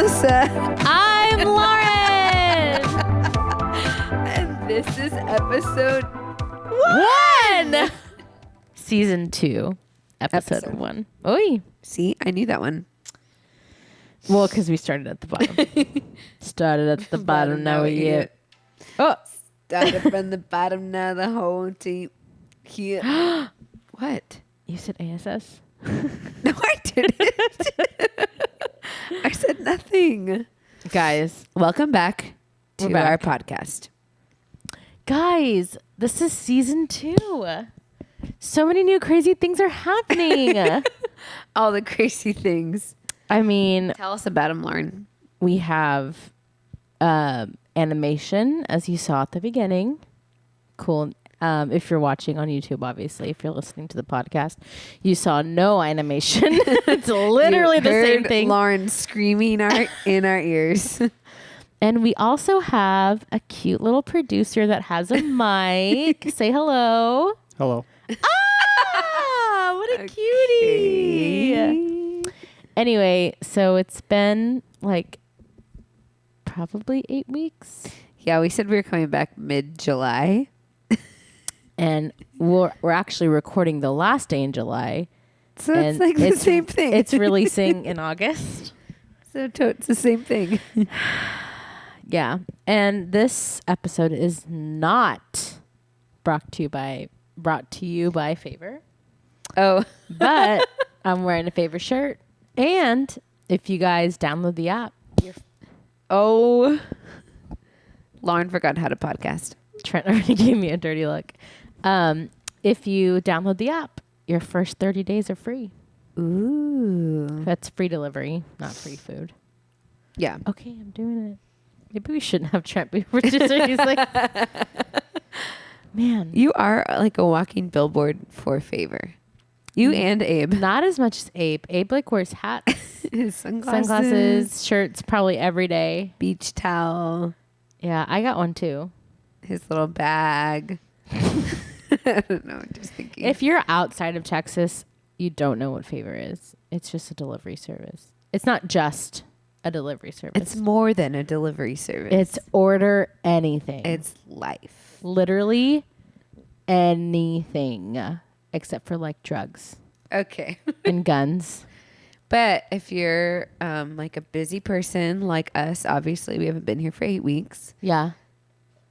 Melissa. I'm Lauren. And this is episode 1. Season 2, episode 1. Oi. See, I knew that one. Well, because we started at the bottom. Started at the bottom, now we get. Oh. Started from the bottom, now the whole team here. What? You said ASS? No, I didn't. I said nothing. Guys. Welcome back to We're back. our podcast. Guys, this is season 2. So many new crazy things are happening. All the crazy things. I mean, Tell us about them, Lauren. we have animation, as you saw at the beginning. Cool. If you're watching on YouTube, obviously, if you're listening to the podcast, you saw no animation. It's literally You the same heard thing. Lauren screaming in our ears. And we also have a cute little producer that has a mic. Say hello. Hello. Ah, what a cutie. Anyway, so it's been like probably 8 weeks. Yeah, we said we were coming back mid-July. And we're actually recording the last day in July. So it's like the same thing. It's releasing in August. So it's the same thing. Yeah. And this episode is not brought to you by Favor. Oh. But I'm wearing a Favor shirt. And if you guys download the app, Oh. Lauren forgot how to podcast. Trent already gave me a dirty look. If you download the app, your first 30 days are free. Ooh. That's free delivery, not free food. Yeah. Okay, I'm doing it. Maybe we shouldn't have Trent be producer. He's like, man. You are like a walking billboard for Favor. You and Abe. Not as much as Abe. Abe like wears hats, His sunglasses, shirts probably every day. beach towel, Yeah, I got one too. his little bag. I don't know. Just thinking. If you're outside of Texas, you don't know what Favor is. It's just a delivery service. It's not just a delivery service. It's more than a delivery service. It's order anything. It's life. Literally anything except for like drugs Okay. and guns. But if you're like a busy person like us, obviously we haven't been here for 8 weeks, Yeah.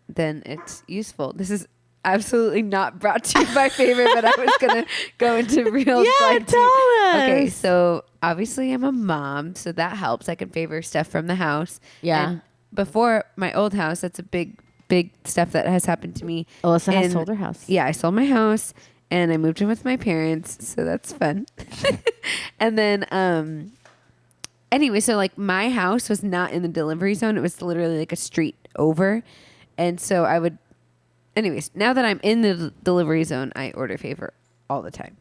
then it's useful. This is absolutely not brought to you by Favor, but I was going to go into real Yeah, like, tell us. Okay, so obviously I'm a mom, so that helps. I can favor stuff from the house. Yeah. And before my old house, that's a big stuff that has happened to me. Alyssa has And- sold her house. Yeah, I sold my house and I moved in with my parents, so that's fun. And then anyway, so like my house was not in the delivery zone. It was literally like a street over. And so anyways, now that I'm in the delivery zone, I order Favor all the time.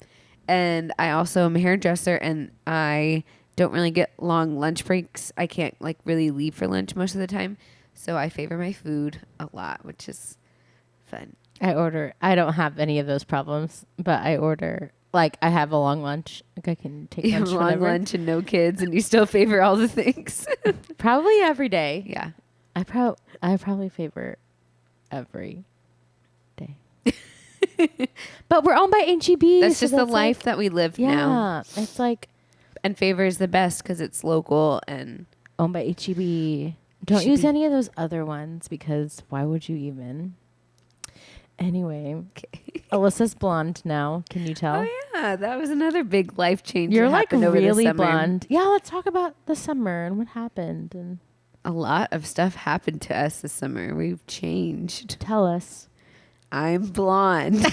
And I also am a hairdresser and I don't really get long lunch breaks. I can't like really leave for lunch most of the time. So I favor my food a lot, which is fun. I don't have any of those problems, but I order, like, I have a long lunch. Like, I can take You have lunch a long whenever. lunch and no kids and you still favor all the things. Probably every day. Yeah. I probably favor every day. But we're owned by HEB. That's so just the like- life that we live Yeah. now. It's like And favor is the best because it's local and owned by HEB. Don't use any of those other ones because why would you even? Anyway, Alyssa's blonde now. Can you tell? Oh yeah, that was another big life change. You're that like happened over the really summer. blonde. Yeah, let's talk about the summer and what happened and A lot of stuff happened to us this summer. We've changed. tell us. I'm blonde.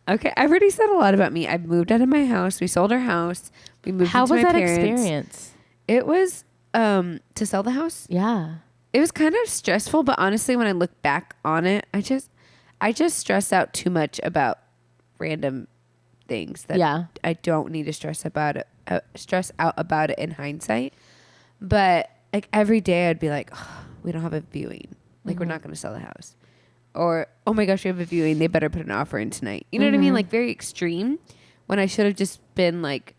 Okay, I've already said a lot about me. I moved out of my house. We sold our house. We moved How into was my that parents. experience? It was to sell the house. Yeah. It was kind of stressful, but honestly, when I look back on it, I just stress out too much about random things that Yeah. I don't need to stress out about it in hindsight. But like every day, I'd be like, oh, we don't have a viewing. Like we're not going to sell the house, or oh my gosh, we have a viewing. They better put an offer in tonight. You know what I mean? Like very extreme. When I should have just been like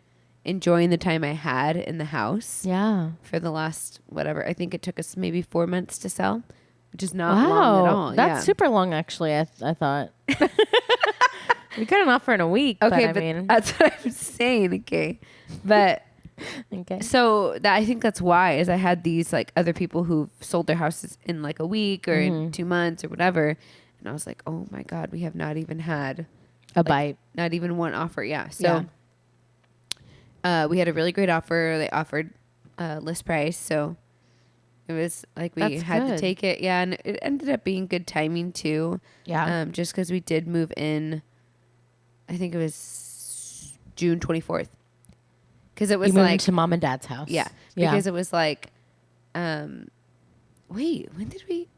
enjoying the time I had in the house Yeah. for the last, whatever. I think it took us maybe 4 months to sell, which is not long at all. That's super long, actually. I thought we got an offer in a week. Okay, but I mean, that's what I'm saying. Okay, but okay. so that I think that's why is I had these like other people who sold their houses in like a week or in 2 months or whatever, and I was like, oh my god, we have not even had A bite. not even one offer. Yeah, so we had a really great offer. They offered list price, so it was like we That's had to good. take it. Yeah, and it ended up being good timing too. Yeah. Just because we did move in, I think it was June 24th. Because it was You moved like to mom and dad's house. yeah, because it was like, wait, when did we?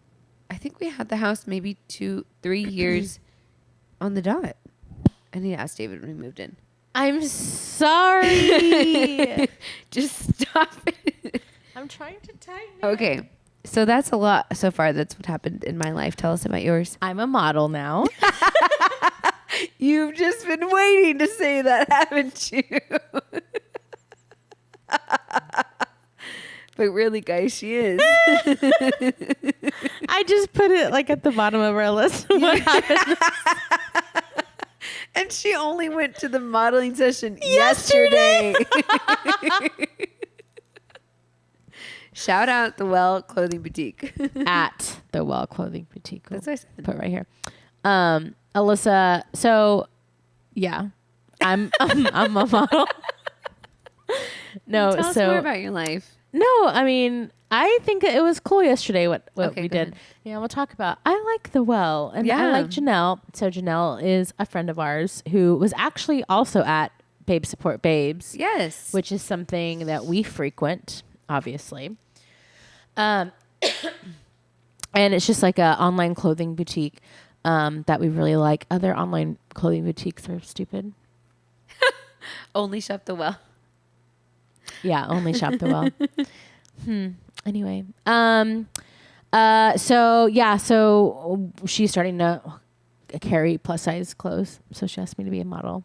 I think we had the house maybe 2-3 years on the dot. I need to ask David when we moved in. I'm sorry. Just stop it. I'm trying to tighten it. Okay, so that's a lot so far. That's what happened in my life. Tell us about yours. I'm a model now. You've just been waiting to say that, haven't you? But really, guys, she is. I just put it like at the bottom of our list. What happened? And she only went to the modeling session yesterday. Shout out the Well Clothing Boutique. At the Well Clothing Boutique. That's what I said. Put right here. Alyssa. So, yeah, I'm a model. No, Tell us more about your life. No, I mean, I think it was cool yesterday what Okay, we go did. ahead. Yeah, we'll talk about. I like the Well, and I Yeah. like Janelle. So Janelle is a friend of ours who was actually also at Babe Support Babes, Yes. which is something that we frequent, obviously. And it's just like a online clothing boutique that we really like. Other online clothing boutiques are stupid. Only shop the Well. Yeah, only shop the Well. Anyway, so she's starting to carry plus size clothes, so she asked me to be a model.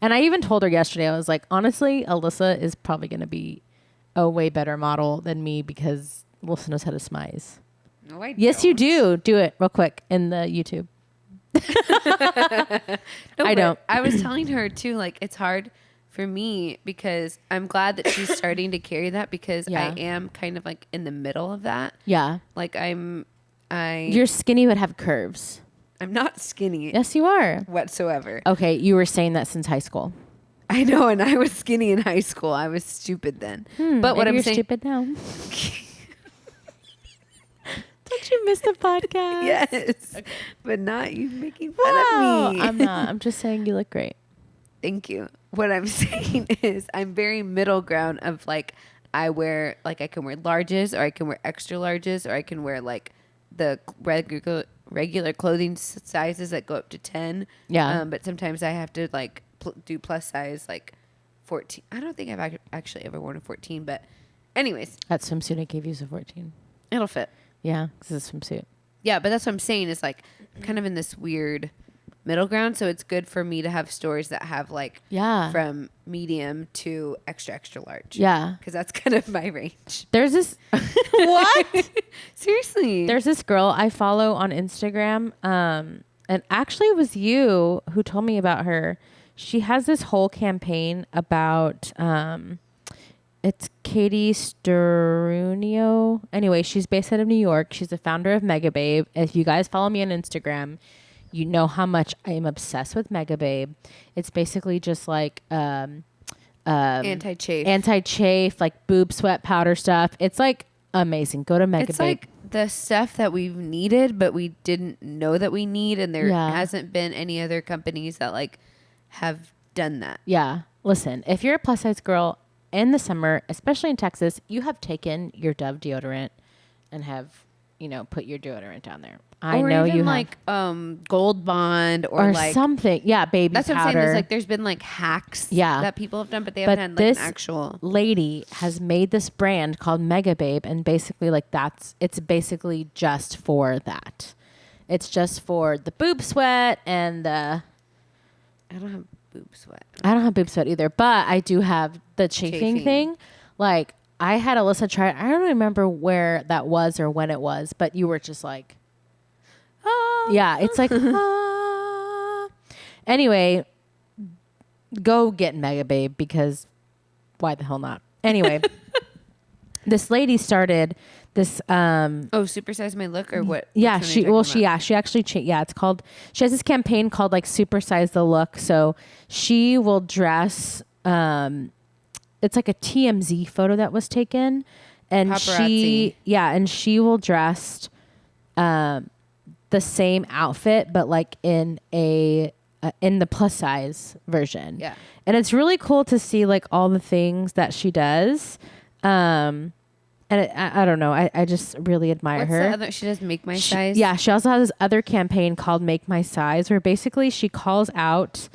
And I even told her yesterday, I was like, honestly, Alyssa is probably going to be a way better model than me because Alyssa knows how to smize. No, I Yes, you do. Do it real quick in the YouTube. I don't. I was telling her too, like it's hard for me because I'm glad that she's starting to carry that because Yeah. I am kind of like in the middle of that. Yeah. Like I'm You're skinny but have curves. not skinny Yes, you are. whatsoever. Okay, you were saying that since high school. I know, and I was skinny in high school. I was stupid then. But what Maybe I'm you're saying, stupid now. Don't you miss the podcast? yes, but not you making fun Wow. of me. I'm not. I'm just saying you look great. Thank you. What I'm saying is I'm very middle ground of like I wear like I can wear larges or I can wear extra larges or I can wear like the regular clothing sizes that go up to 10. Yeah. But sometimes I have to like do plus size like 14. I don't think I've actually ever worn a 14, but anyways, That swimsuit I gave you is a 14. it'll fit. Yeah, because it's a swimsuit. Yeah, but that's what I'm saying is like I'm kind of in this weird middle ground, so it's good for me to have stores that have like Yeah. from medium to extra large. Yeah. Because that's kind of my range. There's this. What? Seriously. There's this girl I follow on Instagram. And actually, it was you who told me about her. She has this whole campaign about. It's Katie Sturunio. Anyway, she's based out of New York. She's the founder of Mega Babe. If you guys follow me on Instagram, you know how much I am obsessed with Mega Babe. It's basically just like anti-chafe, like boob sweat powder stuff. It's like amazing. Go to Mega it's Babe. like the stuff that we've needed, but we didn't know that we need, and there Yeah. hasn't been any other companies that like have done that. Yeah. Listen, if you're a plus size girl in the summer, especially in Texas, you have taken your Dove deodorant and have, put your deodorant down there. I or know even you like Gold Bond or like something. Yeah, baby that's what I'm saying. powder. There's like there's been like hacks Yeah. that people have done, but they But haven't had like this an actual. lady has made this brand called Mega Babe, and basically it's basically just for that. It's just for the boob sweat and the I don't have boob sweat. I don't have boob sweat either, but I do have the chafing thing. Like I had Alyssa try it. I don't remember where that was or when it was, but you were just like, yeah, it's like, Anyway, go get Mega Babe because why the hell not? Anyway, this lady started this. Supersize my look or what? Yeah, which one are you talking about? she actually it's called. She has this campaign called like Supersize the Look. So she will dress. It's like a TMZ photo that was taken, and Paparazzi. she will dress the same outfit but like in the plus size version. Yeah. And it's really cool to see like all the things that she does. And I don't know, I just really admire What's her. the other? She does Make My Size. Yeah, she also has this other campaign called Make My Size, where basically she calls out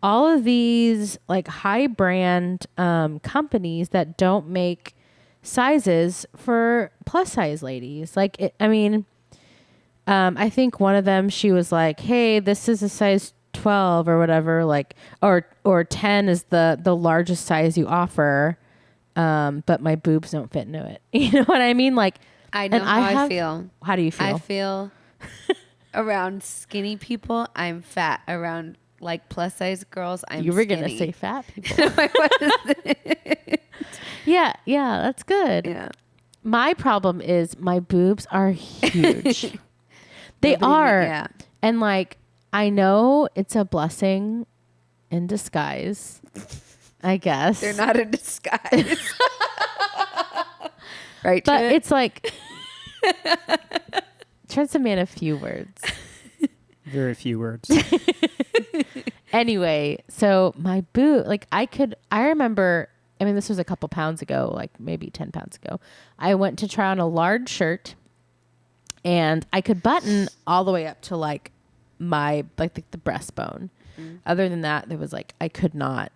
all of these like high brand companies that don't make sizes for plus size ladies. Like, I think one of them, she was like, hey, this is a size 12 or whatever, like, or 10 is the largest size you offer. But my boobs don't fit into it. You know what I mean? Like, I know and how I feel. How do you feel? I feel around skinny people, I'm fat. Around like plus size girls, I'm You were skinny. going to say fat people. Yeah, that's good. Yeah. My problem is my boobs are huge. They are. Yeah. And like, I know it's a blessing in disguise, I guess. They're not a disguise. Right. But Trent? it's like, Trent's a man of few words. Very few words. Anyway, so my boot, like I remember, I mean, this was a couple pounds ago, like maybe 10 pounds ago. I went to try on a large shirt and I could button all the way up to like my, like the breastbone. Other than that, there was like, I could not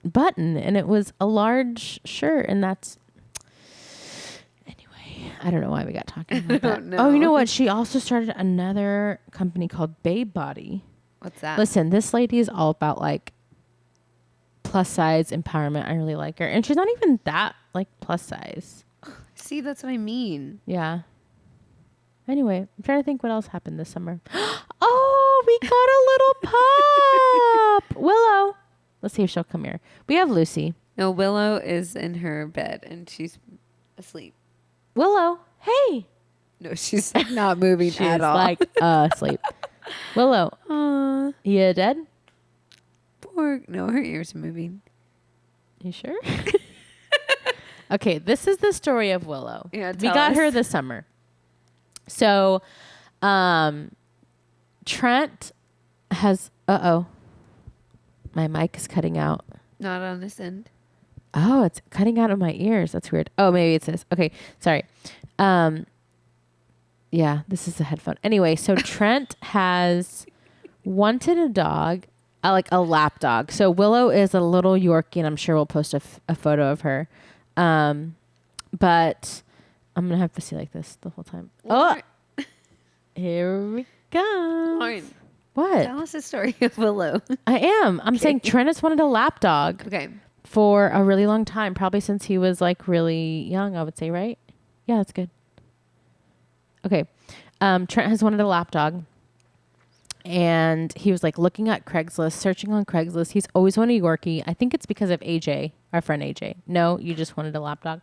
button, and it was a large shirt, and that's, anyway, I don't know why we got talking about that. know. Oh, you know what? She also started another company called Babe Body. What's that? Listen, this lady is all about like plus size empowerment. I really like her. And she's not even that like plus size. See, that's what I mean. Yeah. Anyway, I'm trying to think what else happened this summer. Oh, we got a little pup. Willow. Let's see if she'll come here. We have Lucy. No, Willow is in her bed and she's asleep. Willow. Hey. No, she's not moving She's at all. like asleep. Willow. Aw, You dead? poor. No, her ears are moving. You sure? Okay, this is the story of Willow. Yeah, we tell got her us. this summer. So, Trent has. My mic is cutting out. Not on this end. Oh, it's cutting out of my ears. That's weird. Oh, maybe it's this. Okay, sorry. Yeah, this is a headphone. Anyway, so Trent has wanted a dog, like a lap dog. So Willow is a little Yorkie, and I'm sure we'll post a photo of her. But I'm gonna have to see like this the whole time. Oh, here we go. Lauren, What? tell us the story of Willow. I am. I'm saying Trent has wanted a lap dog Okay. for a really long time, probably since he was like really young, I would say, right? Yeah, that's good. Okay. Trent has wanted a lap dog, and he was like looking at Craigslist, searching on Craigslist. He's always wanted a Yorkie. I think it's because of AJ, our friend AJ. No, you just wanted a lap dog.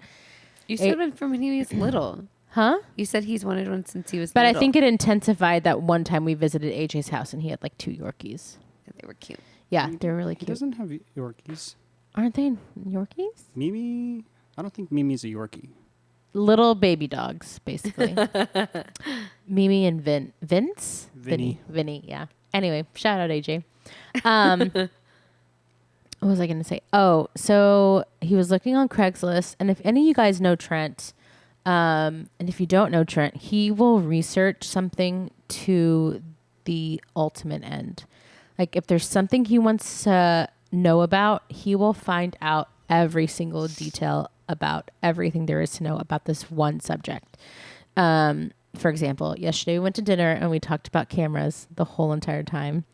You said one from when he was little. Huh? You said he's wanted one since he was But little. I think it intensified that one time we visited AJ's house and he had like 2 Yorkies. they were cute. Yeah, they're really He cute. doesn't have Yorkies. Aren't they Yorkies? Mimi, I don't think Mimi's a Yorkie. Little baby dogs, basically. Mimi and Vince? Vinny. Vinny, yeah. Anyway, shout out AJ. What was I going to say? Oh, so he was looking on Craigslist, and if any of you guys know Trent, and if you don't know Trent, he will research something to the ultimate end. Like if there's something he wants to know about, he will find out every single detail about everything there is to know about this one subject. For example, yesterday we went to dinner and we talked about cameras the whole entire time.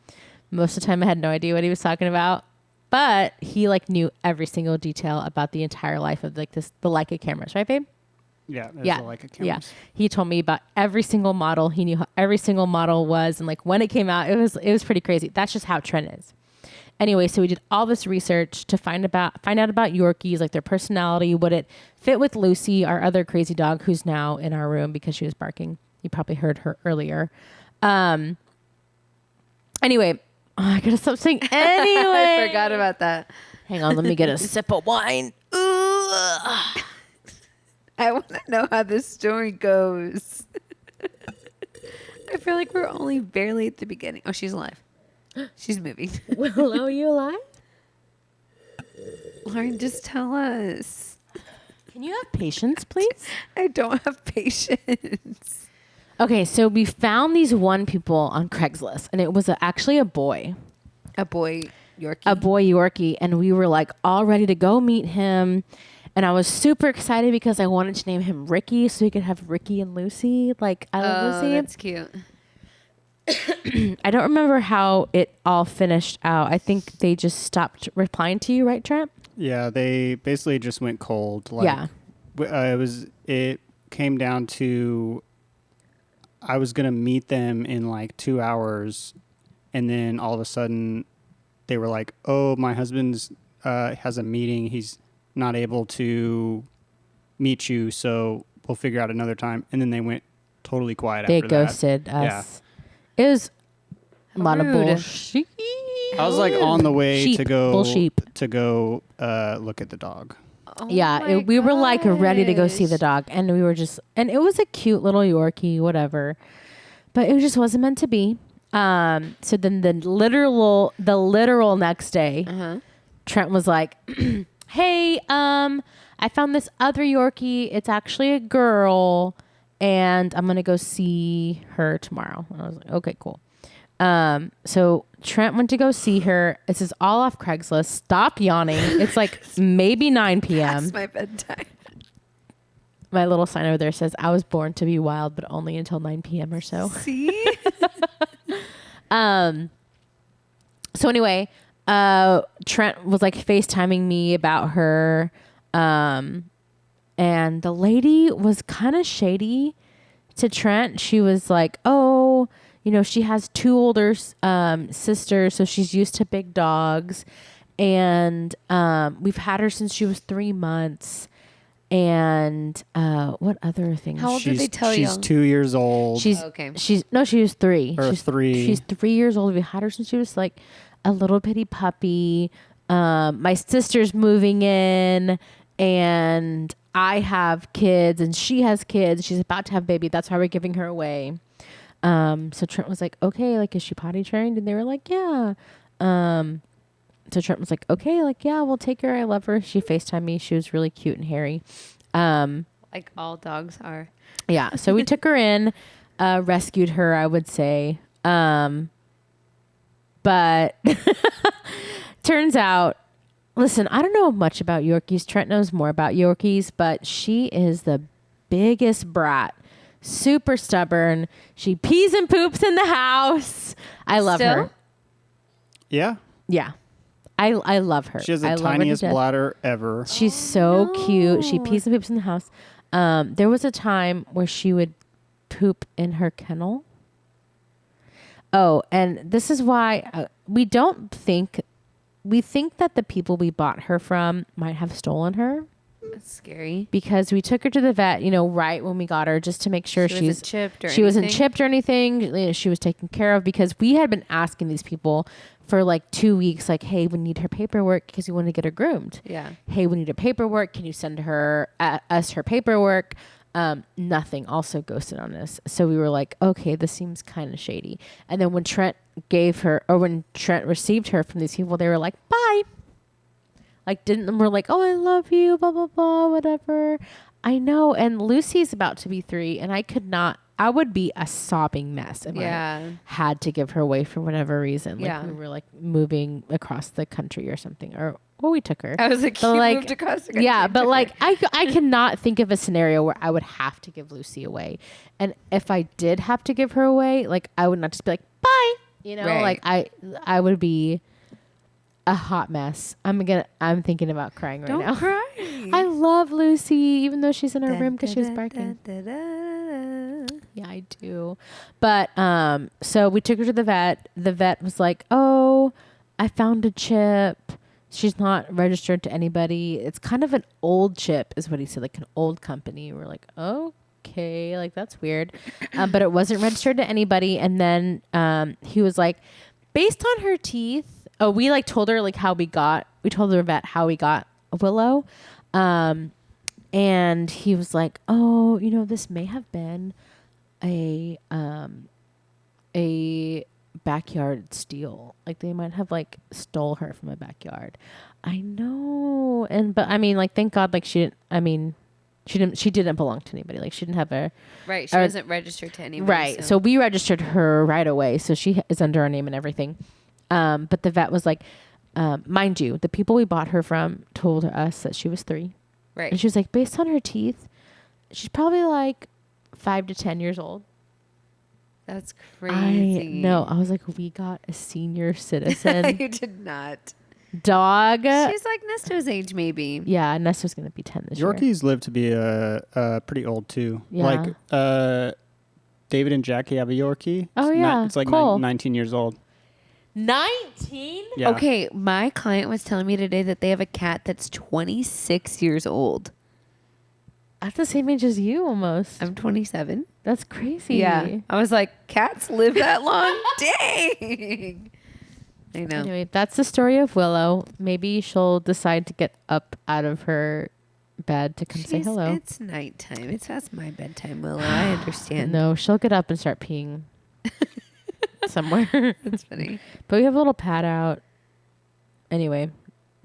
Most of the time I had no idea what he was talking about. but he like knew every single detail about the entire life of like the Leica cameras, right, babe? Yeah, there's Yeah. the Leica cameras. Yeah. He told me about every single model. He knew how every single model was and like when it came out. It was pretty crazy. That's just how Trent is. Anyway, so we did all this research to find out about Yorkies, like their personality, would it fit with Lucy, our other crazy dog, who's now in our room because she was barking. You probably heard her earlier. Anyway, I gotta stop saying anyway. I forgot about that. Hang on, let me get a sip of wine. I want to know how this story goes. I feel like we're only barely at the beginning. Oh, she's alive. She's moving. Willow, you alive? Lauren, just tell us. Can you have patience, please? I don't have patience. Okay, so we found these one people on Craigslist, and it was actually a boy. A boy Yorkie. A boy Yorkie, and we were like all ready to go meet him. And I was super excited because I wanted to name him Ricky so we could have Ricky and Lucy. Like, I love Lucy. That's cute. I don't remember how it all finished out. I think they just stopped replying to you, right, Trent? Yeah, they basically just went cold. Like, Yeah. It came down to I was gonna meet them in like 2 hours, and then all of a sudden they were like, "Oh, my husband's has a meeting. He's not able to meet you, so we'll figure out another time." And then they went totally quiet They after that. ghosted us. It was a lot of Rude. bullshit. I was like on the way Sheep. to go Bullsheep. look at the dog. Oh Yeah, my we were like ready to go see the gosh. dog, and we were just, and it was a cute little Yorkie, whatever, but it just wasn't meant to be. So then the literal next day, Uh-huh. Trent was like, "Hey, I found this other Yorkie. It's actually a girl, and I'm gonna go see her tomorrow." And I was like, "Okay, cool." So Trent went to go see her. This is all off Craigslist. Stop yawning. It's like maybe 9 p.m. That's my bedtime. My little sign over there says, "I was born to be wild, but only until 9 p.m. or so." See? So anyway, Trent was like FaceTiming me about her. And the lady was kind of shady to Trent. She was like, "Oh, you know, she has 2 older sisters, so she's used to big dogs. And we've had her since she was 3 months." And what other things? How old did they tell she's you? 2 years old. She's Okay. She was 3. Or she's 3. She's 3 years old. We had her since she was like a little bitty puppy. My sister's moving in, and I have kids, and she has kids. She's about to have a baby. That's why we're giving her away. So Trent was like, "Okay, like, is she potty trained?" And they were like, "Yeah." So Trent was like, "Okay, like, yeah, we'll take her. I love her." She FaceTimed me. She was really cute and hairy. Like all dogs are. Yeah. So we took her in, rescued her, I would say. But turns out, listen, I don't know much about Yorkies. Trent knows more about Yorkies, but she is the biggest brat. Super stubborn. She pees and poops in the house. I love Still? her. Yeah. Yeah. I love her. She has the I love her to tiniest death. bladder ever. She's so cute. She pees and poops in the house. There was a time where she would poop in her kennel. Oh, and this is why we think that the people we bought her from might have stolen her, That's scary. because we took her to the vet, right when we got her, just to make sure She wasn't chipped or she wasn't anything? chipped or anything. She was taken care of, because we had been asking these people for like 2 weeks, like, "Hey, we need her paperwork because we want to get her groomed. Yeah. Hey, we need her paperwork. Can you send her us her paperwork?" Nothing. Also ghosted on us. So we were like, okay, this seems kind of shady. And then when Trent received her from these people, they were like, "Bye." Like, we're like, "Oh, I love you, blah, blah, blah, whatever." I know. And Lucy's about to be 3, and I would be a sobbing mess if Yeah. I had to give her away for whatever reason. Like, Yeah. we were like moving across the country or something, or we took her. I was like, But, you like, moved across the country. Yeah, and but took like her. I cannot think of a scenario where I would have to give Lucy away. And if I did have to give her away, like, I would not just be like, "Bye." Right. Like I would be a hot mess. I'm thinking about crying right Don't now. cry. I love Lucy, even though she's in her room because she was barking. Yeah, I do. But so we took her to the vet. The vet was like, "Oh, I found a chip. She's not registered to anybody. It's kind of an old chip," is what he said, like an old company. We're like, "Okay, like that's weird," but it wasn't registered to anybody. And then he was like, based on her teeth. Oh, we like told her like we told the vet how we got Willow, and he was like, "Oh, this may have been a backyard steal. Like they might have like stole her from a backyard." I know, but I mean, like, thank God, like she didn't belong to anybody. Like she didn't have a Right. She wasn't registered to anybody. right. So we registered her right away, so she is under our name and everything. But the vet was like, mind you, the people we bought her from told us that she was 3. Right. And she was like, based on her teeth, she's probably like 5 to 10 years old. That's crazy. I know. I was like, we got a senior citizen You did not. dog. She's like Nesto's age, maybe. Yeah, Nesta's going to be 10 this year. Yorkies live to be pretty old too. Yeah. Like David and Jackie have a Yorkie. Oh, It's yeah. it's like Cool. 19 years old. 19? Yeah. Okay, my client was telling me today that they have a cat that's 26 years old. That's the same age as you almost. I'm 27. That's crazy. Yeah. I was like, cats live that long? Dang. I know. Anyway, that's the story of Willow. Maybe she'll decide to get up out of her bed to come say hello. It's nighttime. It's past my bedtime, Willow. I understand. No, she'll get up and start peeing somewhere. That's funny. But we have a little pad out. Anyway,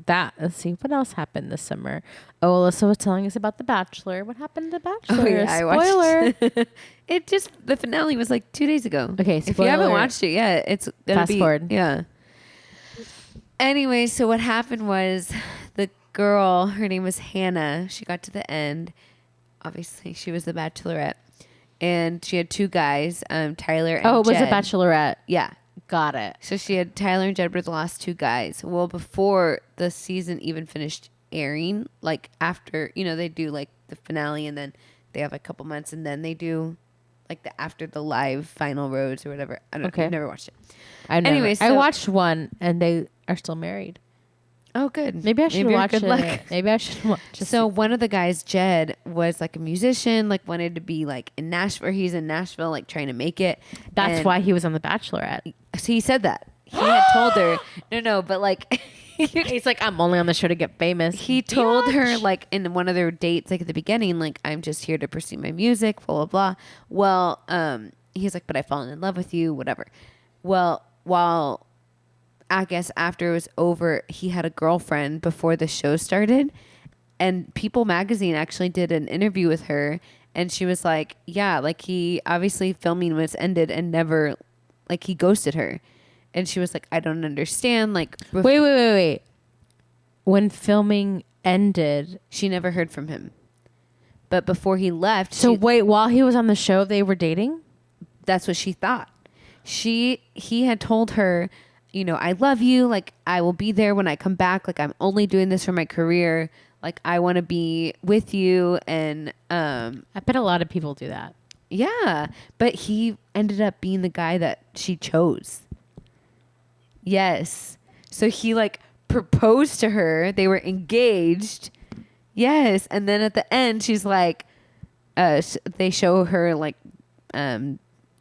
let's see what else happened this summer. Oh, Alyssa was telling us about The Bachelor. What happened to Bachelor? Oh, yeah, Spoiler. I watched. The finale was like 2 days ago. Okay, If you haven't spoiler. watched it yet, it's gonna Fast be forward. Yeah. Anyway, so what happened was the girl, her name was Hannah. She got to the end. Obviously, she was the Bachelorette, and she had 2 guys, Tyler and Oh, it was a Jed. Bachelorette. Yeah. Got it. So she had Tyler and Jed were the last 2 guys. Well, before the season even finished airing, like after, they do like the finale and then they have a couple months and then they do like after the live final rose or whatever. I don't know. Okay. I've never watched it. Anyway, I so- watched one and they are still married. Oh, good. Maybe I should you're watch good it. luck. Maybe I should watch it. So one of the guys, Jed, was like a musician, like wanted to be like in Nashville. He's in Nashville, like trying to make it. That's And why he was on The Bachelorette. So he said that. He had told her. No, but like He's like, I'm only on the show to get famous. he told her Biatch. like in one of their dates, like at the beginning, like I'm just here to pursue my music, blah blah blah. Well, he's like, but I've fallen in love with you, whatever. Well, while I guess after it was over, he had a girlfriend before the show started, and People Magazine actually did an interview with her, and she was like, yeah, like he obviously filming was ended and never, like he ghosted her, and she was like, I don't understand, like Wait. When filming ended. she never heard from him. But before he left, So wait, while he was on the show, they were dating? that's what she thought. He had told her, I love you. Like, I will be there when I come back. Like, I'm only doing this for my career. Like, I want to be with you. And, I bet a lot of people do that. yeah. But he ended up being the guy that she chose. Yes. So he, like, proposed to her. They were engaged. Yes. And then at the end, she's like, they show her, like,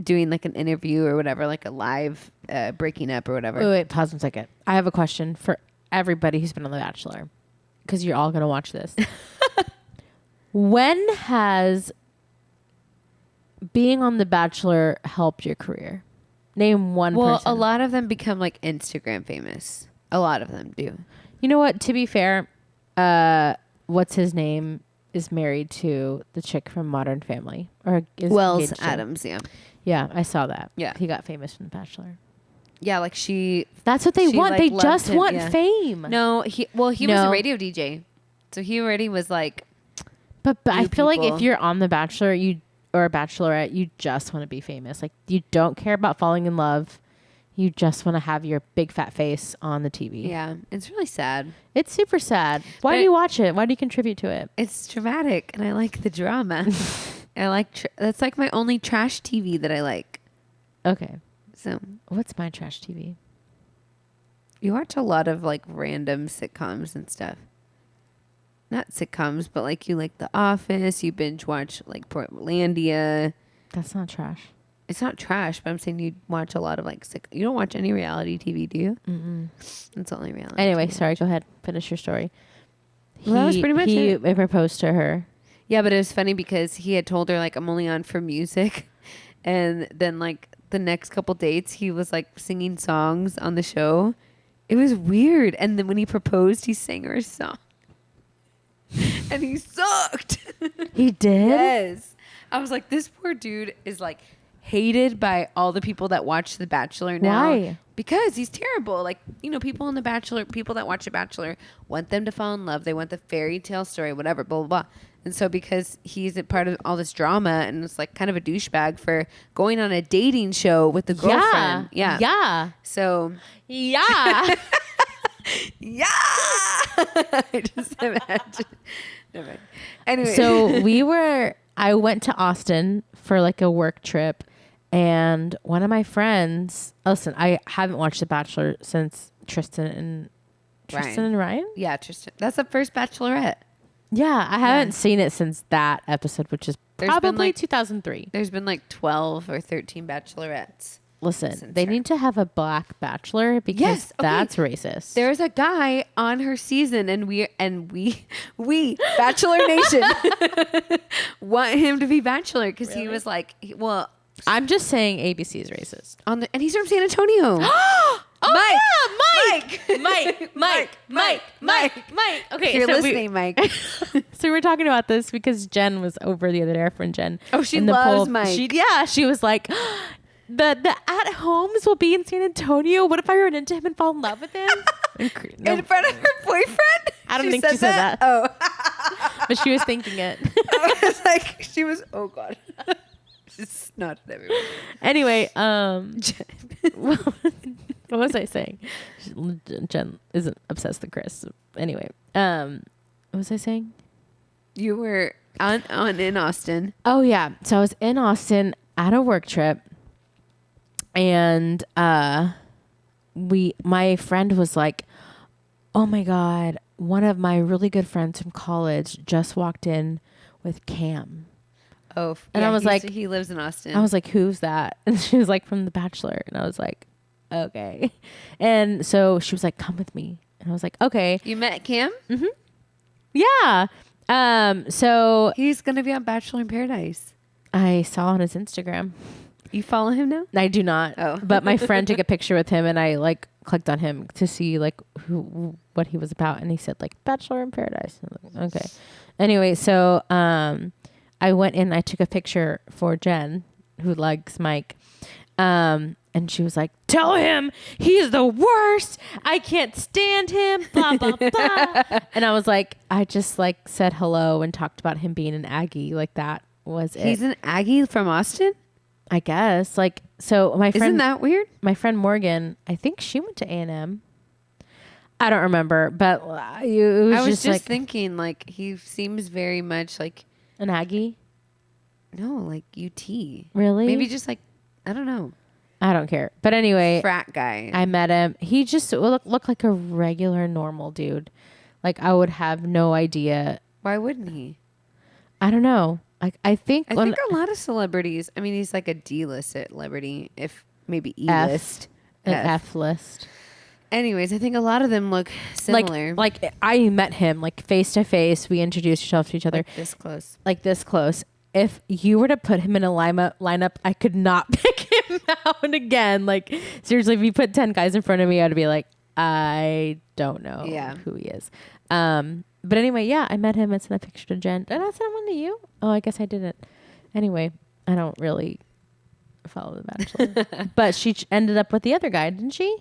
doing like an interview or whatever, like a live breaking up or whatever. Wait, pause 1 second. I have a question for everybody who's been on The Bachelor, because you're all going to watch this. When has being on The Bachelor helped your career? Name one Well, person. a lot of them become like Instagram famous. A lot of them do. You know what? To be fair, what's his name is married to the chick from Modern Family, or is Wells engaged to. Adams, yeah. Yeah, I saw that. Yeah. He got famous from The Bachelor. Yeah, like she That's what they She, want. like, They loved just him, want yeah. fame. No, he was a No. radio DJ. So he already was like But I New feel like people. if you're on The Bachelor, or a Bachelorette, you just want to be famous. Like, you don't care about falling in love. You just want to have your big fat face on the TV. Yeah, it's really sad. It's super sad. Why But- do you watch it? Why do you contribute to it? It's dramatic, and I like the drama. I like that's like my only trash TV that I like. Okay. So What's my trash TV? you watch a lot of like random sitcoms and stuff. Not sitcoms, but like you like The Office. You binge watch like Portlandia. That's not trash. It's not trash, but I'm saying you watch a lot of like you don't watch any reality TV, do you? Mm-mm. It's only reality. Anyway, TV. sorry. Go ahead. Finish your story. Well, that was pretty much he it. proposed to her. Yeah, but it was funny because he had told her like I'm only on for music, and then like the next couple dates he was like singing songs on the show. It was weird, and then when he proposed, he sang her a song, and he sucked. He did? Yes, I was like, this poor dude is like hated by all the people that watch The Bachelor now. Why? Because he's terrible. Like, you know, people in The Bachelor, people that watch The Bachelor want them to fall in love. They want the fairy tale story, whatever, blah, blah, blah. And so because he's a part of all this drama and it's like kind of a douchebag for going on a dating show with the girlfriend. Yeah. Yeah. So, Yeah. yeah. I just imagine. Never mind. Anyway. So I went to Austin for like a work trip, and one of my friends, listen, I haven't watched The Bachelor since Tristan and Ryan. Yeah, Tristan. That's the first Bachelorette. Yeah, I haven't seen it since that episode, which is There's been, probably like- 2003. There's been like 12 or 13 Bachelorettes. Listen, since they her. need to have a black bachelor because Yes, okay. that's racist. There's a guy on her season, and we Bachelor Nation want him to be Bachelor because he was like, I'm just saying ABC is racist. and he's from San Antonio. Mike! Okay, If you're so listening, Mike. so we were talking about this because Jen was over the other day, our friend Jen. Oh, she in the loves poll. Mike. She was like, the at homes will be in San Antonio. What if I run into him and fall in love with him? In front of her boyfriend? I don't think she said that. Oh. But she was thinking it. I was like, oh God. She's not everywhere. Anyway, what was I saying? Jen isn't obsessed with Chris. Anyway, what was I saying? You were on in Austin. Oh yeah. So I was in Austin at a work trip, and my friend was like, "Oh my God, one of my really good friends from college just walked in with Cam." Oh, And I was like- he lives in Austin. I was like, "Who's that?" And she was like, "From The Bachelor." And I was like, "Okay." And so she was like, "Come with me." And I was like, "Okay." You met Cam? Yeah. So He's gonna be on Bachelor in Paradise. I saw on his Instagram. You follow him now? I do not. Oh. But my friend took a picture with him, and I like clicked on him to see like what he was about, and he said like Bachelor in Paradise. I was like, okay. Anyway, so I went in. I took a picture for Jen, who likes Mike, and she was like, "Tell him he's the worst. I can't stand him." Blah blah blah. And I was like, I just like said hello and talked about him being an Aggie. Like that was it. He's an Aggie from Austin? I guess. Like, so my Isn't friend, that weird? my friend Morgan, I think she went to A&M. I don't remember, but it was I was just just like thinking, like, he seems very much like, an Aggie. no, like UT. Really? Maybe just like, I don't know, I don't care. But anyway, frat guy. I met him. He just looked like a regular, normal dude. Like, I would have no idea. Why wouldn't he? I don't know. Like, I think I think a lot of celebrities, I mean, he's like a D-list celebrity, if maybe E-list. an F list. Anyways, I think a lot of them look similar. Like I met him like face to face. We introduced ourselves to each other. Like this close. Like this close. If you were to put him in a lineup, I could not pick him out again. Like, seriously, if you put 10 guys in front of me, I'd be like, I don't know who he is. But anyway, yeah, I met him and sent a picture to Jen. Did I send one to you? Oh, I guess I didn't. Anyway, I don't really follow The Bachelor. But she ended up with the other guy, didn't she?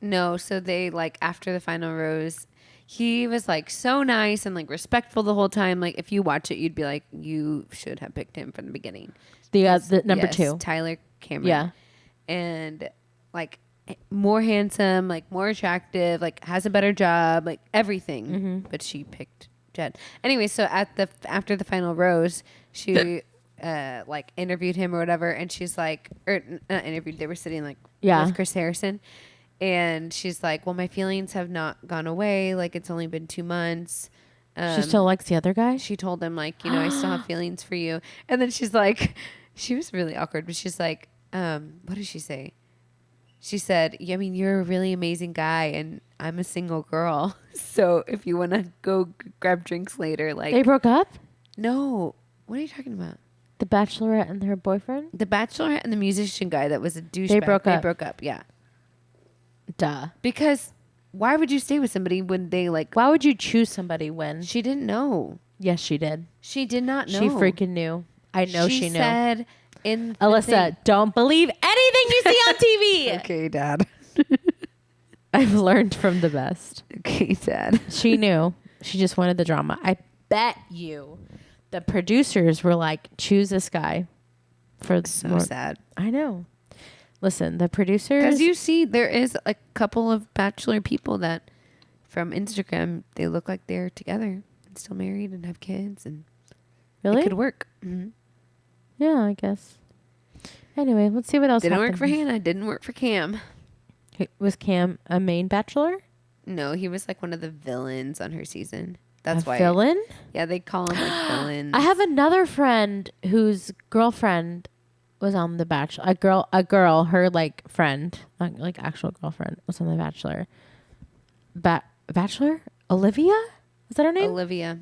No, so they like after the final rose, he was like so nice and like respectful the whole time. Like if you watch it, you'd be like, you should have picked him from the beginning. The number Yes, 2. Tyler Cameron. Yeah. And like more handsome, like more attractive, like has a better job, like everything. Mm-hmm. But she picked Jed. Anyway, so after the final rose, she like interviewed him or whatever, and she's like, or not interviewed. They were sitting like Yeah. with Chris Harrison, and she's like, "Well, my feelings have not gone away. Like it's only been 2 months." She still likes the other guy? She told him like, I still have feelings for you. And then she's like, she was really awkward, but she's like, what did she say? She said, yeah, I mean, you're a really amazing guy and I'm a single girl. So if you want to go grab drinks later, like, They broke up? no, what are you talking about? The Bachelorette and her boyfriend? The Bachelorette and the musician guy that was a douchebag. They broke up. They broke up. Yeah. Duh. Because why would you stay with somebody when they like, Why would you choose somebody when? she didn't know. Yes, she did. She did not know. She freaking knew. I know she knew. Said in the Alyssa, thing- don't believe anything you see on TV. Okay, Dad. I've learned from the best. Okay, Dad. She knew. She just wanted the drama. I bet you the producers were like, choose this guy for So more. sad. I know. Listen, the producers. Because you see, there is a couple of Bachelor people that from Instagram, they look like they're together and still married and have kids, and really? it could work. Mm-hmm. Yeah, I guess. Anyway, let's see what else Didn't work for happened. Hannah. Didn't work for Cam. Was Cam a main bachelor? No, he was like one of the villains on her season. That's a why. villain? Yeah, they call him like villains. I have another friend whose girlfriend was on The Bachelor. A girl, her like friend, like actual girlfriend, was on The Bachelor. Bachelor? Olivia? Is that her name? Olivia.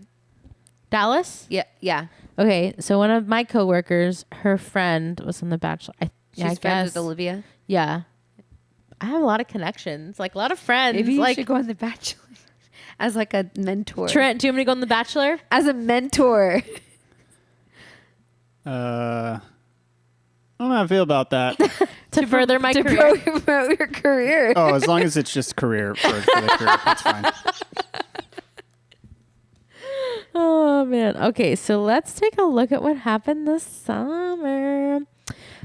Dallas? Yeah, yeah. Okay, so one of my coworkers, her friend was on The Bachelor. She's I friends guess. with Olivia. Yeah. I have a lot of connections, like a lot of friends. Maybe you like should go on The Bachelor as like a mentor. Trent, do you want me to go on The Bachelor? As a mentor. I don't know how I feel about that. To further my to career. promote your career. Oh, as long as it's just career for the career, that's fine. Oh man. Okay, so let's take a look at what happened this summer.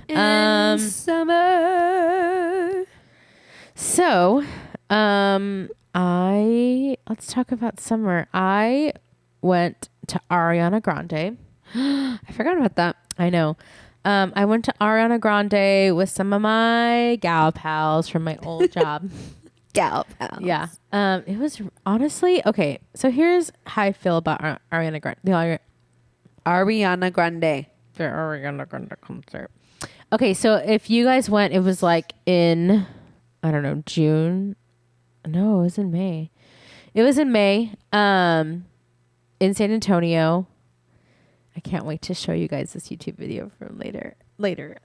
In summer. So, let's talk about summer. I went to Ariana Grande. I forgot about that. I know. I went to Ariana Grande with some of my gal pals from my old job. Gal pals. Yeah. It was honestly okay. So here's how I feel about Ariana Grande. Ariana Grande. The Ariana Grande concert. Okay, so if you guys went, it was like in, I don't know, June. No, it was in May. It was in May. In San Antonio. I can't wait to show you guys this YouTube video from later.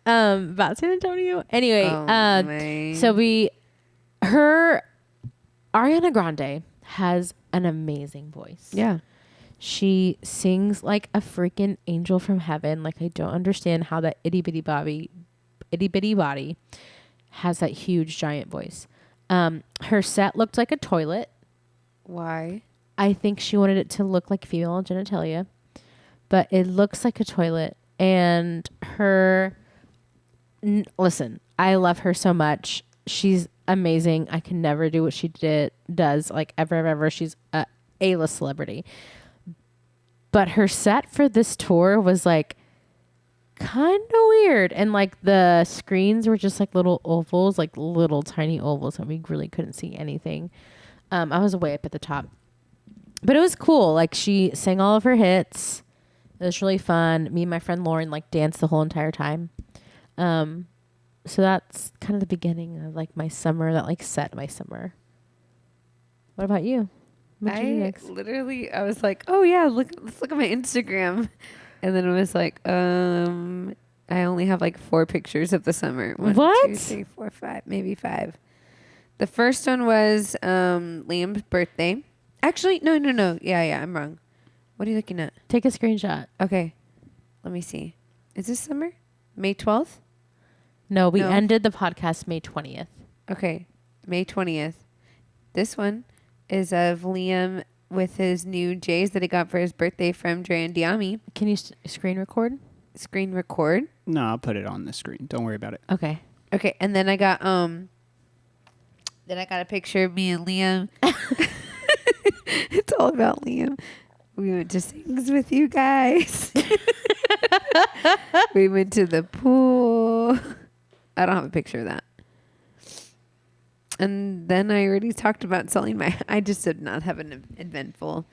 About San Antonio. Anyway, Ariana Grande has an amazing voice. Yeah. She sings like a freaking angel from heaven. Like, I don't understand how that itty bitty body has that huge giant voice. Her set looked like a toilet. Why? I think she wanted it to look like female genitalia, but it looks like a toilet. And listen, I love her so much. She's amazing. I can never do what she does like ever. She's a A-list celebrity. But her set for this tour was like kind of weird. And like the screens were just like little ovals, like little tiny ovals. And we really couldn't see anything. I was way up at the top. But it was cool. Like, she sang all of her hits. It was really fun. Me and my friend Lauren like danced the whole entire time. So that's kind of the beginning of like my summer. That like set my summer. What about you? What did you do next? I was like, oh yeah, let's look at my Instagram. And then it was like, I only have like 4 pictures of the summer. 1, What? 2, 3, 4, 5, maybe 5. The first one was Liam's birthday. Actually, no. Yeah, I'm wrong. What are you looking at? Take a screenshot. Okay. Let me see. Is this summer? May 12th? No, we No. ended the podcast May 20th. Okay. May 20th. This one is of Liam with his new J's that he got for his birthday from Dre and Diami. Can you screen record? Screen record. No, I'll put it on the screen. Don't worry about it. Okay. Okay. And then I got Then I got a picture of me and Liam. It's all about Liam. We went to Sings with you guys. We went to the pool. I don't have a picture of that. And then I already talked about selling my. I just did not have an eventful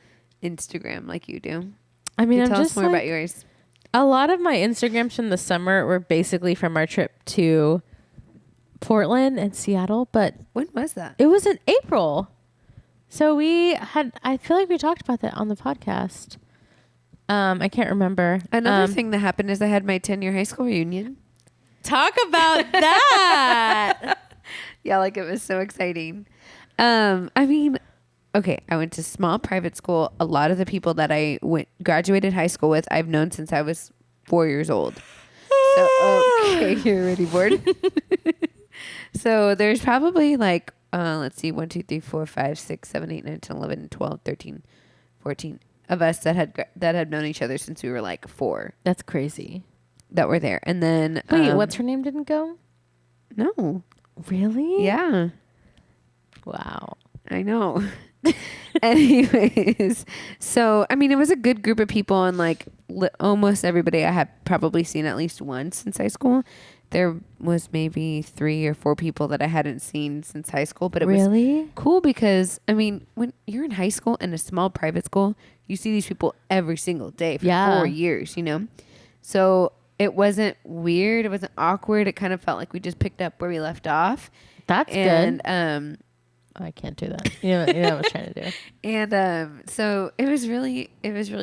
Instagram like you do. I mean, You I'm tell us just more like, about yours. a lot of my Instagrams from the summer were basically from our trip to Portland and Seattle, but When was that? it was in April. So I feel like we talked about that on the podcast. I can't remember. Another thing that happened is I had my 10-year high school reunion. Talk about that. Yeah, like it was so exciting. I mean, okay, I went to small private school. A lot of the people that I graduated high school with, I've known since I was 4 years old. So, okay, you're already bored. So there's probably like, let's see, 1, 2, 3, 4, 5, 6, 7, 8, 9, 10, 11, 12, 13, 14 of us that had known each other since we were like 4 That's crazy. that were there. And then Wait, what's her name didn't go? No. Really? Yeah. Wow. I know. Anyways, so I mean, it was a good group of people, and like almost everybody I had probably seen at least once since high school. There was maybe 3 or 4 people that I hadn't seen since high school, but it was Really? cool because I mean, when you're in high school in a small private school, you see these people every single day for Yeah. 4 years, you know? So it wasn't weird. It wasn't awkward. It kind of felt like we just picked up where we left off. That's And, good. I can't do that. You know what I was trying to do. And so it was really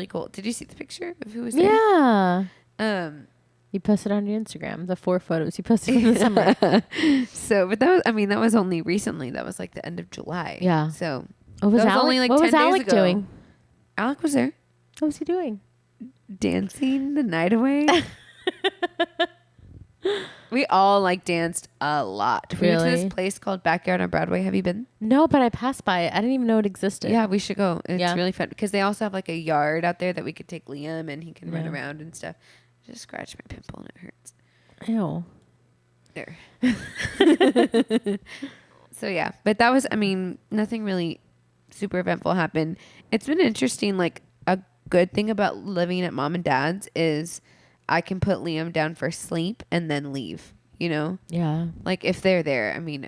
cool. Did you see the picture of who was there? Yeah. Um, You posted on your Instagram the 4 photos you posted in the summer. so, but that was only recently. That was like the end of July. Yeah. So What was that was Alec, only like what 10 was days Alec ago. doing? Alec was there What was he doing? dancing the night away. We all like danced a lot. We went to Really? this place called Backyard on Broadway. Have you been? No, but I passed by it. I didn't even know it existed. Yeah, we should go. It's Yeah. really fun because they also have like a yard out there that we could take Liam and he can run Yeah. around and stuff. Just scratch my pimple and it hurts. Ew. There. So yeah, but that was, I mean, nothing really super eventful happened. It's been interesting. Like a good thing about living at mom and dad's is I can put Liam down for sleep and then leave, you know, Yeah. like if they're there. I mean,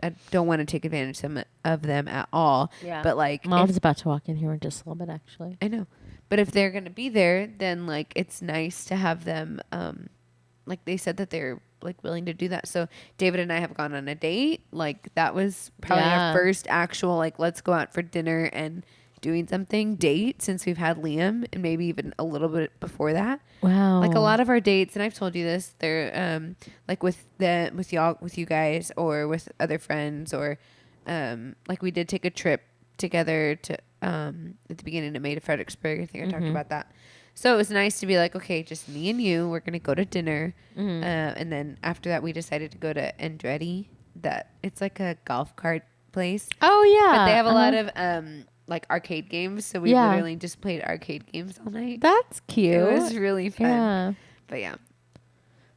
I don't want to take advantage of them at all. Yeah. But like, Mom's about to walk in here in just a little bit, actually. I know. But if they're going to be there, then like it's nice to have them like they said that they're like willing to do that. So David and I have gone on a date. Like that was probably Yeah. our first actual like let's go out for dinner and doing something date since we've had Liam, and maybe even a little bit before that. Wow. Like a lot of our dates, and I've told you this, they're like with you guys or with other friends, or like we did take a trip together to at the beginning of May to Fredericksburg. I think I talked about that. So it was nice to be like, okay, just me and you. We're gonna go to dinner, and then after that, we decided to go to Andretti. That it's like a golf cart place, Oh, yeah. but they have a lot of like arcade games. So we Yeah. literally just played arcade games all night. That's cute. It was really fun. Yeah. But yeah.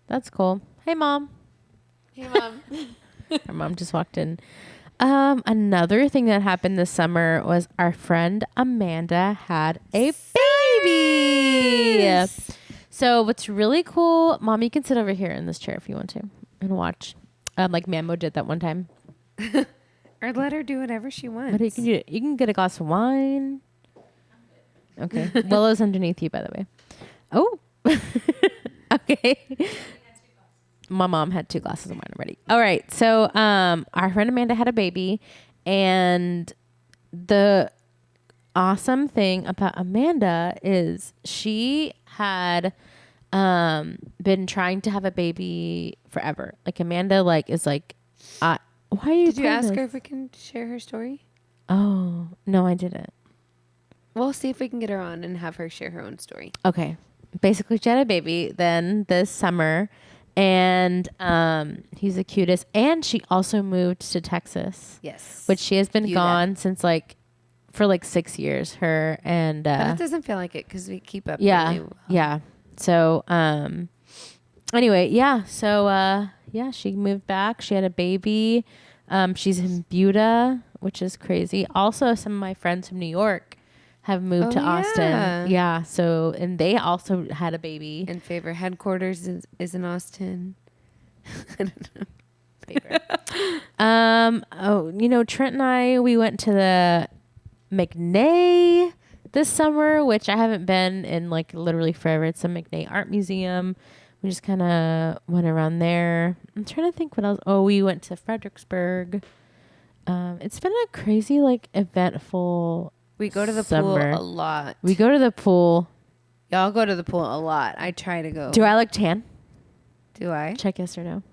That's cool. Hey, Mom. Hey, Mom. Our mom just walked in. Another thing that happened this summer was our friend Amanda had a baby. So what's really cool, Mom, you can sit over here in this chair if you want to and watch. Like Mammo did that one time. Or let her do whatever she wants. But you can get a glass of wine. Okay. Willow's underneath you, by the way. Oh. Okay. My mom had 2 glasses of wine already. All right. So our friend Amanda had a baby, and the awesome thing about Amanda is she had been trying to have a baby forever. Like Amanda is like why are you Did you playing ask this? her if we can share her story? Oh, no, I didn't. We'll see if we can get her on and have her share her own story. Okay. Basically, she had a baby then this summer, and he's the cutest. And she also moved to Texas, Yes. which she has been You gone since for 6 years. Her and but it doesn't feel like it because we keep up. yeah, really well. yeah. So anyway, yeah. So yeah, she moved back. She had a baby. She's in Buda, which is crazy. Also, some of my friends from New York have moved to Austin. Yeah. So, and they also had a baby. And favorite headquarters is in Austin. I don't know. Trent and I, we went to the McNay this summer, which I haven't been in like literally forever. It's a McNay Art Museum. We just kind of went around there. I'm trying to think what else. Oh, we went to Fredericksburg. It's been a crazy, like, eventful We go to the summer. pool a lot. We go to the pool. Y'all go to the pool a lot. I try to go. Do I look tan? Do I? Check yes or no.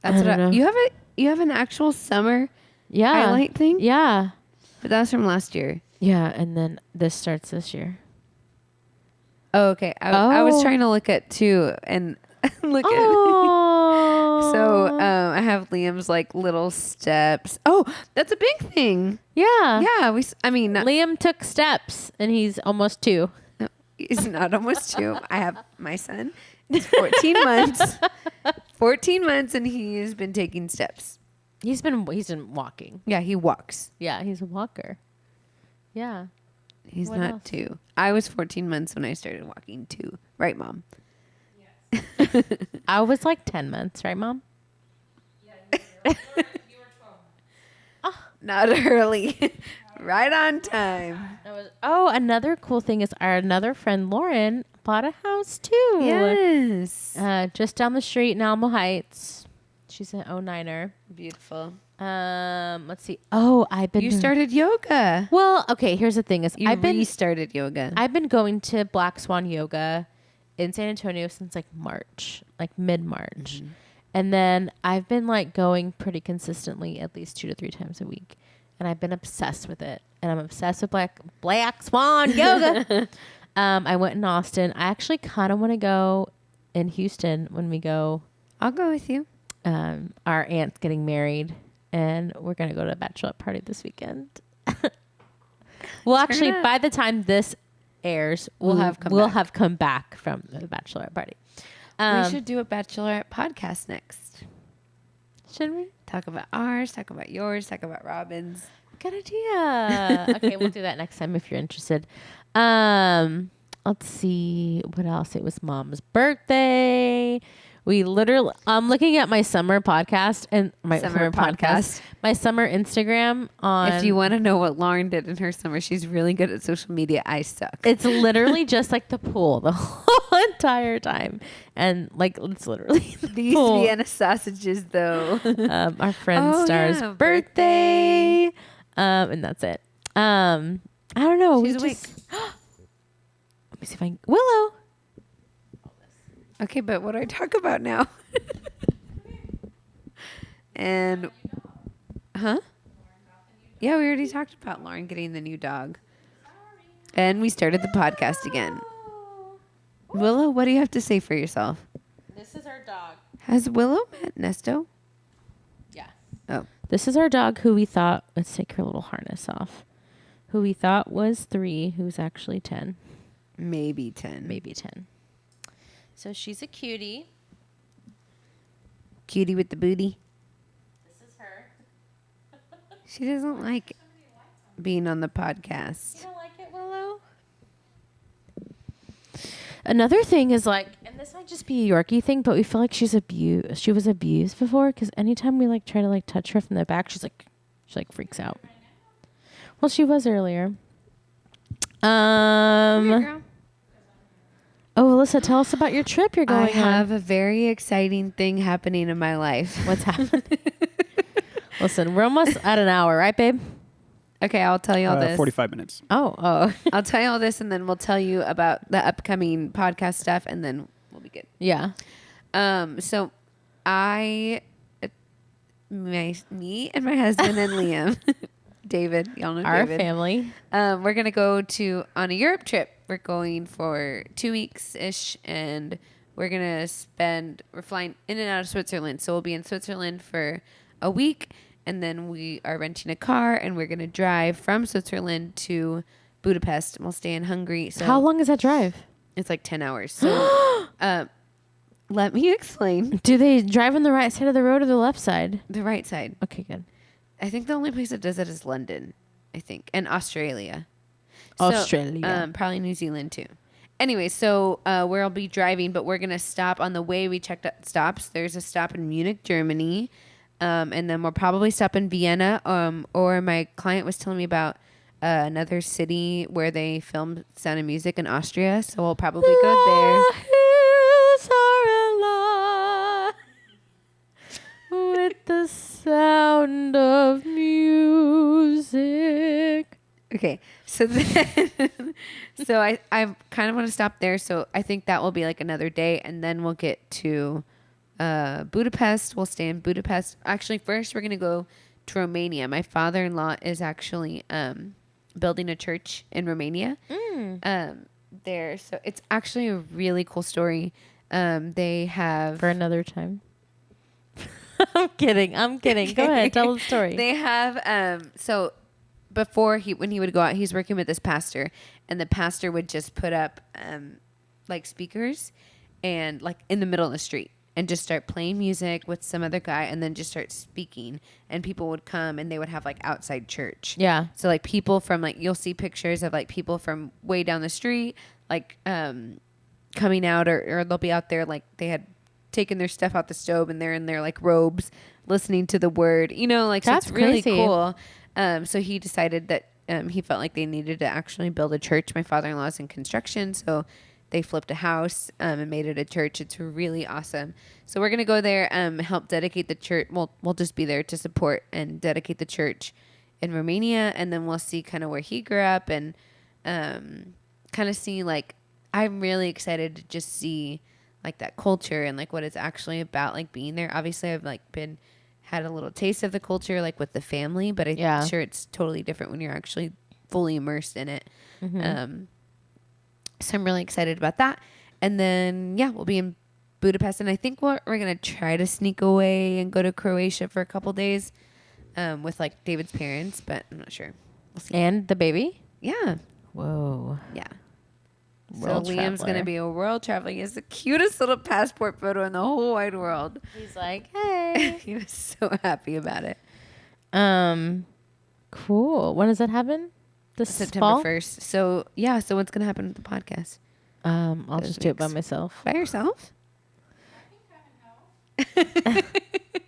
That's I don't know. You have an actual summer Yeah. highlight thing? Yeah. But that was from last year. Yeah. And then this starts this year. Oh, okay. I was Oh. trying to look at two and look at. Oh. So I have Liam's like little steps. Oh, that's a big thing. Yeah. Yeah, not, Liam took steps and he's almost 2. no, he's not almost 2. I have my son. He's 14 months. 14 months, and he has been taking steps. He's been walking. Yeah, he walks. Yeah, he's a walker. Yeah. He's What not else? 2. I was 14 months when I started walking too. Right, Mom? I was like 10 months, right, Mom? Not early. Right on time. Another cool thing is our another friend Lauren bought a house too. Yes. Just down the street in Alamo Heights. She's an 09er. Beautiful. Let's see. Oh, You started yoga. Well, okay, here's the thing is You restarted yoga. I've been going to Black Swan Yoga in San Antonio since like March, like mid-March. Mm-hmm. And then I've been like going pretty consistently at least 2 to 3 times a week. And I've been obsessed with it. And I'm obsessed with Black Swan Yoga. I went in Austin. I actually kind of want to go in Houston when we go. I'll go with you. Our aunt's getting married. And we're going to go to a bachelorette party this weekend. Well, actually, up. by the time this airs, We'll have come back. come back from the bachelorette party. We should do a bachelorette podcast next. Should we? Talk about ours, talk about yours, talk about Robin's. Good idea. Okay, we'll do that next time if you're interested. Let's see what else. It was Mom's birthday. We literally, I'm looking at my summer podcast and my Summer podcast, my summer Instagram on. If you want to know what Lauren did in her summer, she's really good at social media. I suck. It's literally just like the pool the whole entire time, and like it's literally the These pool. Vienna sausages, though. Our friend Oh, Star's yeah, birthday. And that's it. I don't know. She's we awake. just let me see if I can. Willow. Okay, but what do I talk about now? And, huh? Yeah, we already talked about Lauren getting the new dog. And we started the podcast again. Willow, what do you have to say for yourself? This is our dog. Has Willow met Nesto? Yeah. Oh, This is our dog who we thought, let's take her little harness off, who we thought was 3, who's actually 10, maybe 10. maybe 10. So she's a cutie. Cutie with the booty. This is her. She doesn't like being on the podcast. You don't like it, Willow? Another thing is like, and this might just be a Yorkie thing, but we feel like she's abused. She was abused before because anytime we like try to like touch her from the back, she freaks out. Well, she was earlier. Oh, Alyssa, tell us about your trip you're going I have a very exciting thing happening in my life. on. What's happening? Listen, we're almost at an hour, right, babe? Okay, I'll tell you all this. 45 minutes. Oh. I'll tell you all this, and then we'll tell you about the upcoming podcast stuff, and then we'll be good. Yeah. So me and my husband and Liam, David, y'all know Our David. family. We're gonna go on a Europe trip. We're going for 2 weeks ish, and we're flying in and out of Switzerland. So we'll be in Switzerland for a week, and then we are renting a car, and we're gonna drive from Switzerland to Budapest. And we'll stay in Hungary. So How long is that drive? it's like 10 hours. So Let me explain. Do they drive on the right side of the road or the left side? The right side. Okay, good. I think the only place that does it is London, I think, and Australia. Australia. Probably New Zealand too. Anyway, so where I'll be driving, but we're gonna stop on the way. We checked out stops. There's a stop in Munich, Germany, and then we'll probably stop in Vienna. Or my client was telling me about another city where they filmed Sound of Music in Austria. So we'll probably go there. The hills are alive with the sound of music. Okay, so then, so I kind of want to stop there. So I think that will be like another day, and then we'll get to Budapest. We'll stay in Budapest. Actually, first we're gonna go to Romania. My father-in-law is actually building a church in Romania. There, so it's actually a really cool story. They have For another time. I'm kidding. Go ahead. Tell the story. They have so before when he would go out, he's working with this pastor, and the pastor would just put up like speakers and like in the middle of the street and just start playing music with some other guy, and then just start speaking, and people would come and they would have like outside church. Yeah. So like people from like, you'll see pictures of like people from way down the street like coming out, or they'll be out there like they had taken their stuff out the stove and they're in their like robes listening to the word, you know, like, so That's it's really crazy. cool. So he decided that he felt like they needed to actually build a church. My father-in-law's in construction, so they flipped a house and made it a church. It's really awesome. So we're gonna go there, help dedicate the church. We'll just be there to support and dedicate the church in Romania, and then we'll see kind of where he grew up, and kind of see like, I'm really excited to just see like that culture and like what it's actually about, like being there. Obviously, I've like had a little taste of the culture like with the family, but I'm sure it's totally different when you're actually fully immersed in it. So I'm really excited about that. And then we'll be in Budapest, and I think we're gonna try to sneak away and go to Croatia for a couple days with like David's parents, but I'm not sure. We'll see. And the baby? Yeah. Whoa. Yeah. World so Liam's traveler. gonna be a world traveler. He has the cutest little passport photo in the whole wide world. He's like, hey. He was so happy about it. Cool. When does that happen? This September fall? 1st. So yeah. So what's gonna happen with the podcast? I'll Those just do it by weeks. myself. By yourself?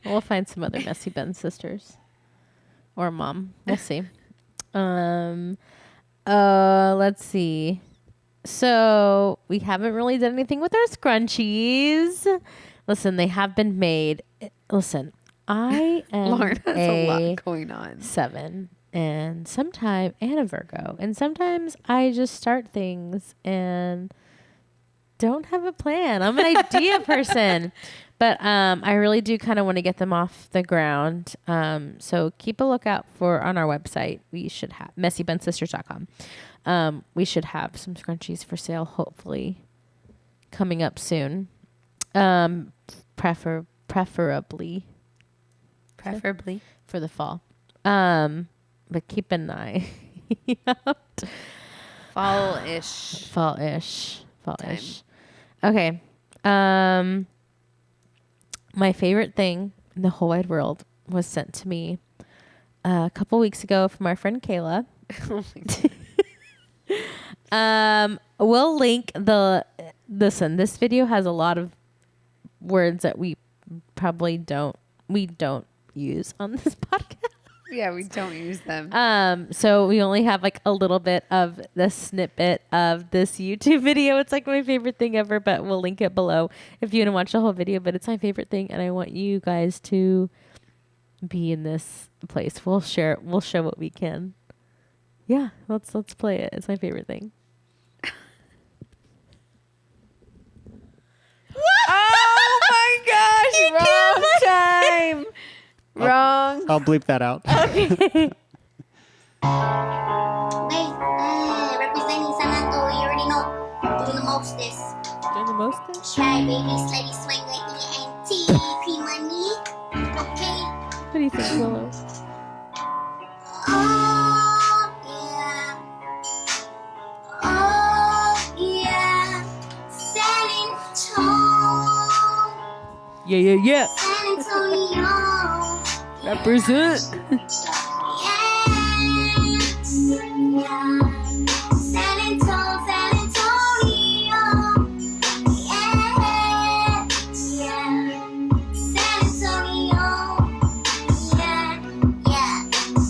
We'll find some other Messy Ben sisters. Or mom. We'll see. Let's see. So we haven't really done anything with our scrunchies. Listen, they have been made. Listen, I am Lauren has a lot going on. 7 and a Virgo. And sometimes I just start things and don't have a plan. I'm an idea person. But I really do kind of want to get them off the ground. So keep a lookout for on our website. We should have messybensisters.com. We should have some scrunchies for sale, hopefully, coming up soon. Preferably for the fall. But keep an eye out. Fall-ish. Fall-ish. Time. Okay. My favorite thing in the whole wide world was sent to me a couple weeks ago from our friend Kayla. Oh my God. We'll link listen, this video has a lot of words that we probably don't use on this podcast. Yeah, we don't use them. So we only have like a little bit of the snippet of this YouTube video. It's like my favorite thing ever, but we'll link it below if you want to watch the whole video. But it's my favorite thing, and I want you guys to be in this place. We'll share it. We'll show what we can. Yeah, let's play it. It's my favorite thing. Oh my gosh! Wrong time. Wrong. I'll bleep that out. Wait, representing San Antonio, you already know. Doing the mostest. Doing the most? Try baby, slutty swing like ENT. P money. Okay. What do you think, Willow? Oh, yeah. Oh, yeah. Setting tone. Yeah, yeah, yeah. San Antonio. Represent. San Antonio. San Antonio. Yeah.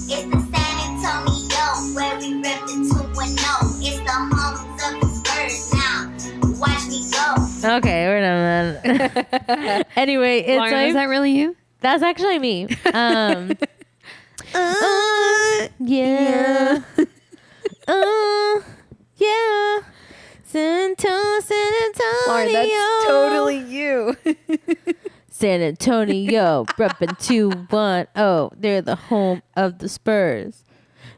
It's the San Antonio where we rep the 2-1-0. It's the home of the Spurs now. Watch me go. Okay, we're done then. Anyway, it's Lauren, like is that really you? that's actually me. Yeah. Yeah. San Antonio. Lauren, that's totally you. San Antonio, reppin' 2-1-0. They're the home of the Spurs.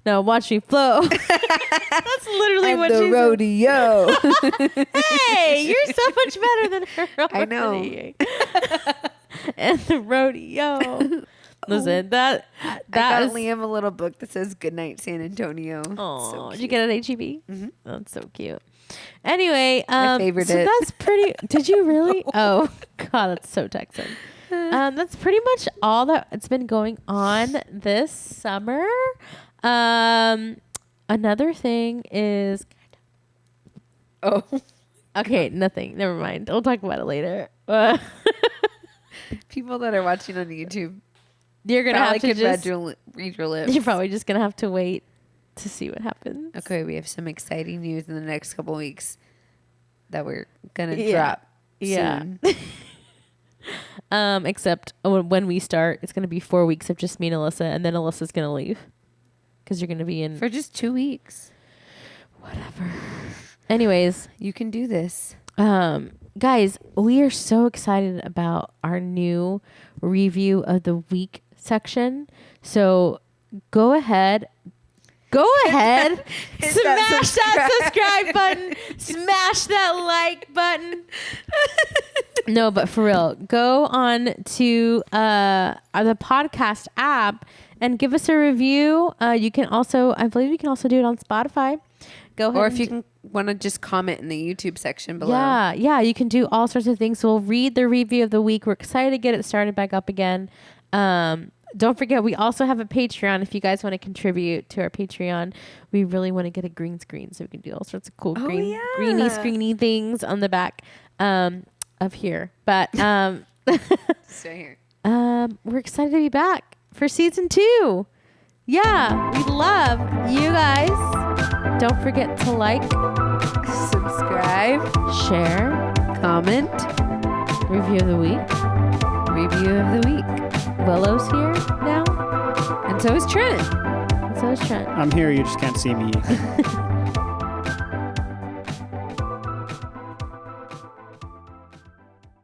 Now watch me flow. That's literally And what the she rodeo. said. Hey, you're so much better than her. I know. already. And the rodeo. Listen, that I got is. Liam a little book that says "Good Night, San Antonio." Oh, So did you cute. get it at HEB? Mm-hmm. That's so cute. Anyway, favored so it. that's pretty. Did you really? Oh God, that's so Texan. That's pretty much all that it's been going on this summer. Another thing is, Oh, okay, nothing. Never mind. We'll talk about it later. people that are watching on YouTube You're gonna probably have to could just. read your lips. You're probably just gonna have to wait to see what happens. Okay, we have some exciting news in the next couple weeks that we're gonna Yeah. drop. Yeah. soon. Except when we start, it's gonna be 4 weeks of just me and Alyssa, and then Alyssa's gonna leave because you're gonna be in. For just 2 weeks, Whatever. Anyways, you can do this. guys, we are so excited about our new review of the week section. So go ahead. Hit Smash that that subscribe button. Smash that like button. No, but for real, go on to the podcast app and give us a review. You can also, I believe you can also do it on Spotify. Go ahead. Or if you want to just comment in the YouTube section below. Yeah, you can do all sorts of things. So we'll read the review of the week. We're excited to get it started back up again. Don't forget, we also have a Patreon. If you guys want to contribute to our Patreon, we really want to get a green screen so we can do all sorts of cool greeny screeny things on the back of here. But Stay here. we're excited to be back for season 2. Yeah, we love you guys. Don't forget to like, Subscribe, share, comment, review of the week. review of the week. Willow's here now, And so is Trent. and so is Trent. I'm here. You just can't see me.